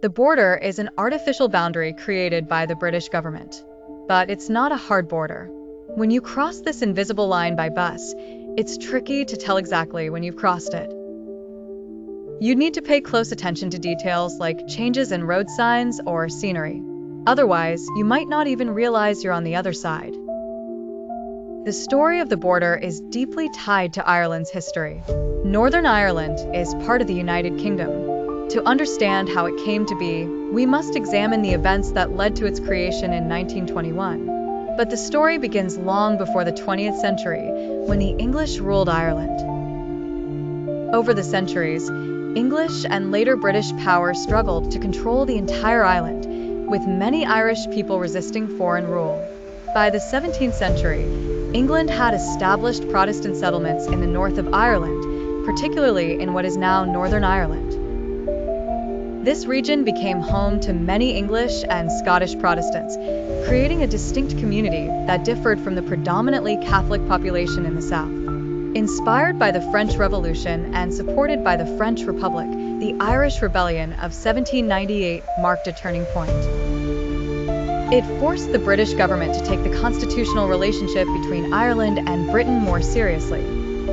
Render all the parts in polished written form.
The border is an artificial boundary created by the British government. But it's not a hard border. When you cross this invisible line by bus, it's tricky to tell exactly when you've crossed it. You'd need to pay close attention to details like changes in road signs or scenery. Otherwise, you might not even realize you're on the other side. The story of the border is deeply tied to Ireland's history. Northern Ireland is part of the United Kingdom. To understand how it came to be, we must examine the events that led to its creation in 1921. But the story begins long before the 20th century, when the English ruled Ireland. Over the centuries, English and later British power struggled to control the entire island, with many Irish people resisting foreign rule. By the 17th century, England had established Protestant settlements in the north of Ireland, particularly in what is now Northern Ireland. This region became home to many English and Scottish Protestants, creating a distinct community that differed from the predominantly Catholic population in the south. Inspired by the French Revolution and supported by the French Republic, the Irish Rebellion of 1798 marked a turning point. It forced the British government to take the constitutional relationship between Ireland and Britain more seriously.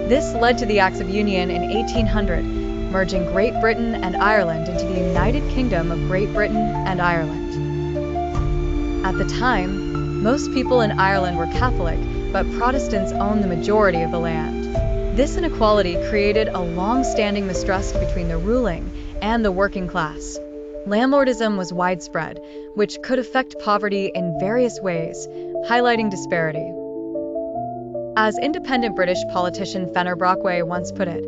This led to the Acts of Union in 1800, merging Great Britain and Ireland into the United Kingdom of Great Britain and Ireland. At the time, most people in Ireland were Catholic, but Protestants owned the majority of the land. This inequality created a long-standing mistrust between the ruling and the working class. Landlordism was widespread, which could affect poverty in various ways, highlighting disparity. As independent British politician Fenner Brockway once put it,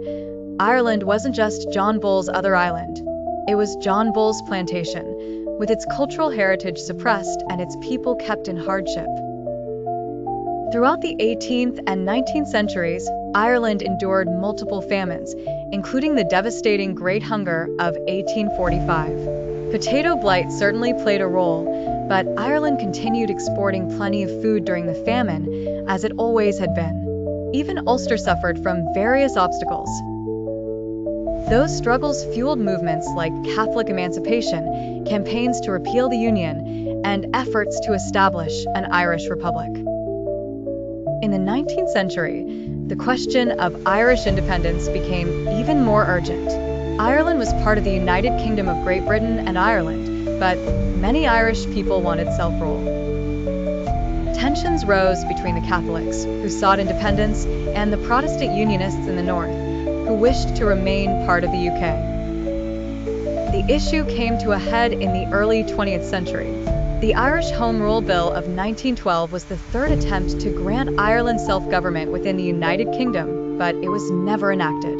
Ireland wasn't just John Bull's other island. It was John Bull's plantation, with its cultural heritage suppressed and its people kept in hardship. Throughout the 18th and 19th centuries, Ireland endured multiple famines, including the devastating Great Hunger of 1845. Potato blight certainly played a role, but Ireland continued exporting plenty of food during the famine, as it always had been. Even Ulster suffered from various obstacles. Those struggles fueled movements like Catholic emancipation, campaigns to repeal the Union, and efforts to establish an Irish Republic. In the 19th century, the question of Irish independence became even more urgent. Ireland was part of the United Kingdom of Great Britain and Ireland, but many Irish people wanted self-rule. Tensions rose between the Catholics, who sought independence, and the Protestant Unionists in the north, who wished to remain part of the UK. The issue came to a head in the early 20th century. The Irish Home Rule Bill of 1912 was the third attempt to grant Ireland self-government within the United Kingdom, but it was never enacted.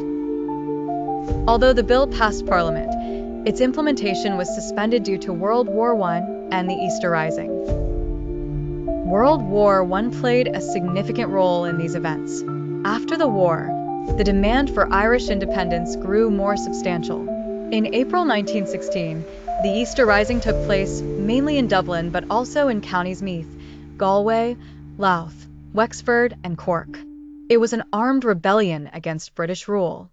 Although the bill passed Parliament, its implementation was suspended due to World War I and the Easter Rising. World War I played a significant role in these events. After the war, the demand for Irish independence grew more substantial. In April 1916, the Easter Rising took place mainly in Dublin, but also in counties Meath, Galway, Louth, Wexford, and Cork. It was an armed rebellion against British rule.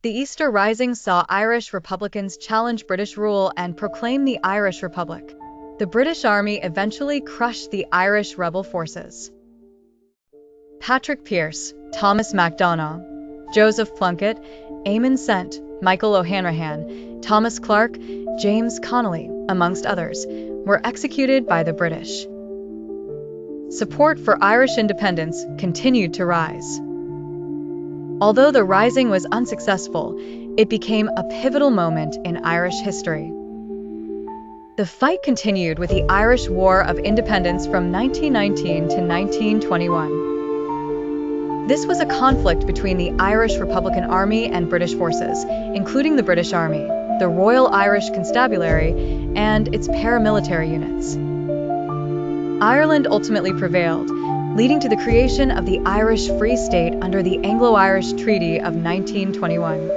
The Easter Rising saw Irish Republicans challenge British rule and proclaim the Irish Republic. The British Army eventually crushed the Irish rebel forces. Patrick Pearse, Thomas MacDonagh, Joseph Plunkett, Eamon Sent, Michael O'Hanrahan, Thomas Clark, James Connolly, amongst others, were executed by the British. Support for Irish independence continued to rise. Although the Rising was unsuccessful, it became a pivotal moment in Irish history. The fight continued with the Irish War of Independence from 1919 to 1921. This was a conflict between the Irish Republican Army and British forces, including the British Army, the Royal Irish Constabulary, and its paramilitary units. Ireland ultimately prevailed, leading to the creation of the Irish Free State under the Anglo-Irish Treaty of 1921.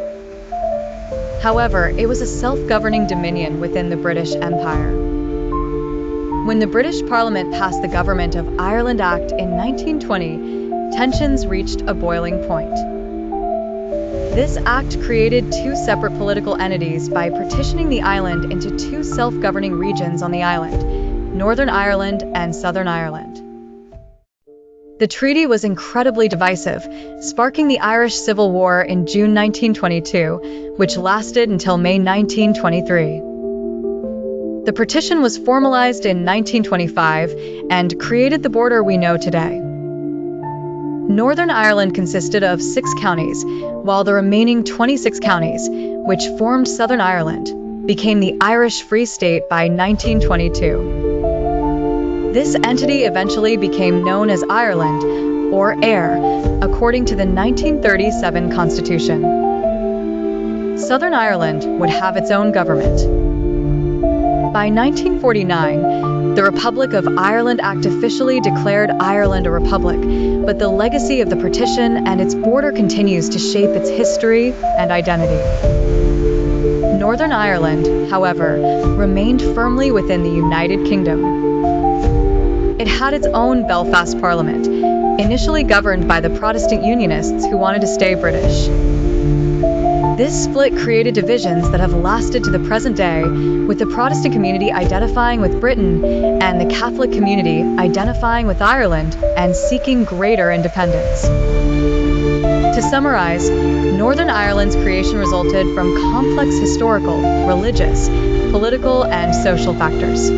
However, it was a self-governing dominion within the British Empire. When the British Parliament passed the Government of Ireland Act in 1920, tensions reached a boiling point. This act created two separate political entities by partitioning the island into two self-governing regions on the island, Northern Ireland and Southern Ireland. The treaty was incredibly divisive, sparking the Irish Civil War in June 1922, which lasted until May 1923. The partition was formalized in 1925 and created the border we know today. Northern Ireland consisted of 6 counties, while the remaining 26 counties, which formed Southern Ireland, became the Irish Free State by 1922. This entity eventually became known as Ireland, or Éire, according to the 1937 Constitution. Southern Ireland would have its own government. By 1949, the Republic of Ireland Act officially declared Ireland a republic, but the legacy of the partition and its border continues to shape its history and identity. Northern Ireland, however, remained firmly within the United Kingdom. It had its own Belfast Parliament, initially governed by the Protestant Unionists who wanted to stay British. This split created divisions that have lasted to the present day, with the Protestant community identifying with Britain and the Catholic community identifying with Ireland and seeking greater independence. To summarize, Northern Ireland's creation resulted from complex historical, religious, political, and social factors.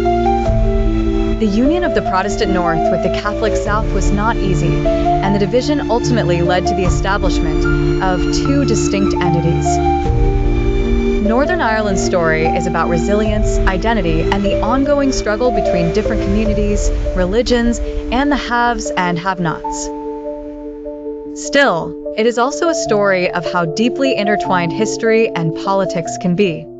The union of the Protestant North with the Catholic South was not easy, and the division ultimately led to the establishment of two distinct entities. Northern Ireland's story is about resilience, identity, and the ongoing struggle between different communities, religions, and the haves and have-nots. Still, it is also a story of how deeply intertwined history and politics can be.